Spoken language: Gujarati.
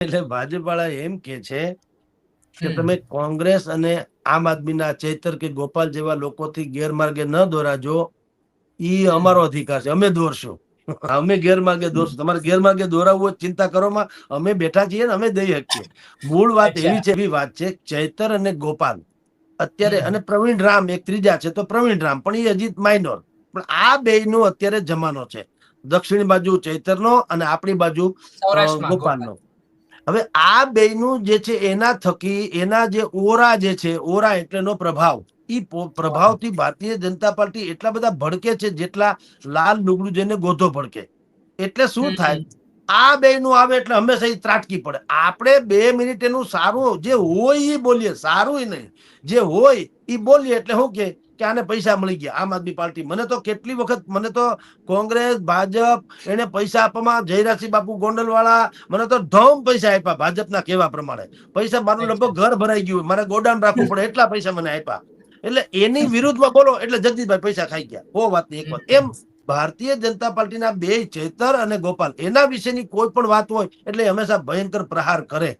એટલે ભાજપ વાળા એમ કે છે કે તમે કોંગ્રેસ અને આમ આદમીના ચૈતર કે ગોપાલ જેવા લોકોથી ગેરમાર્ગે ન દોરાજો, ઈ અમારો અધિકાર છે, અમે દોરશું. અમે ગેરમાર્ગે દોરશું. તમારે ગેરમાર્ગે દોરાવવું હોય ચિંતા કરોમાં, અમે બેઠા છીએ ને અમે દઈ શકીએ. મૂળ વાત એવી છે, એવી વાત છે, ચૈતર અને ગોપાલ અત્યારે, અને પ્રવીણ રામ એક ત્રીજા છે, તો પ્રવીણ રામ પણ એ હજી માઇનોર, પણ આ બે નો અત્યારે જમાનો છે. દક્ષિણ બાજુ ચૈતરનો અને આપણી બાજુ ગોપાલનો. હવે આ બેયનું જે છે એના થકી એના જે ઓરા જે છે, ઓરા એટલેનો પ્રભાવ, ઈ પ્રભાવથી ભારતીય જનતા પાર્ટી એટલા બધા ભડકે છે જેટલા લાલ લુગડું જેને ગોધો ભડકે. એટલે શું થાય, આ બેયનું આવે એટલે હંમેશા ઈ ત્રાટકી પડે. આપણે 2 મિનિટ એનું સારું જે હોય એ બોલીએ, સારું નહીં, જે હોય એ બોલીએ એટલે શું કે આને પૈસા મળી ગયા. આમ આદમી પાર્ટી મને તો કેટલી વખત, મને તો કોંગ્રેસ ભાજપ એને પૈસા આપવામાં, જયરાજસિંહ બાપુ ગોંડલ વાળા મને તો ધમ પૈસા આપ્યા ભાજપના કહેવા પ્રમાણે. પૈસા મારું લગભગ ઘર ભરાઈ ગયું, મારે ગોડાઉન રાખવું પડે એટલા પૈસા મને આપ્યા. એટલે એની વિરુદ્ધમાં બોલો એટલે જગદીશભાઈ પૈસા ખાઈ ગયા. હો વાત ની એક વાત. એમ ભારતીય જનતા પાર્ટીના બે ચૈતર અને ગોપાલ એના વિશેની કોઈ પણ વાત હોય એટલે હંમેશા ભયંકર પ્રહાર કરે.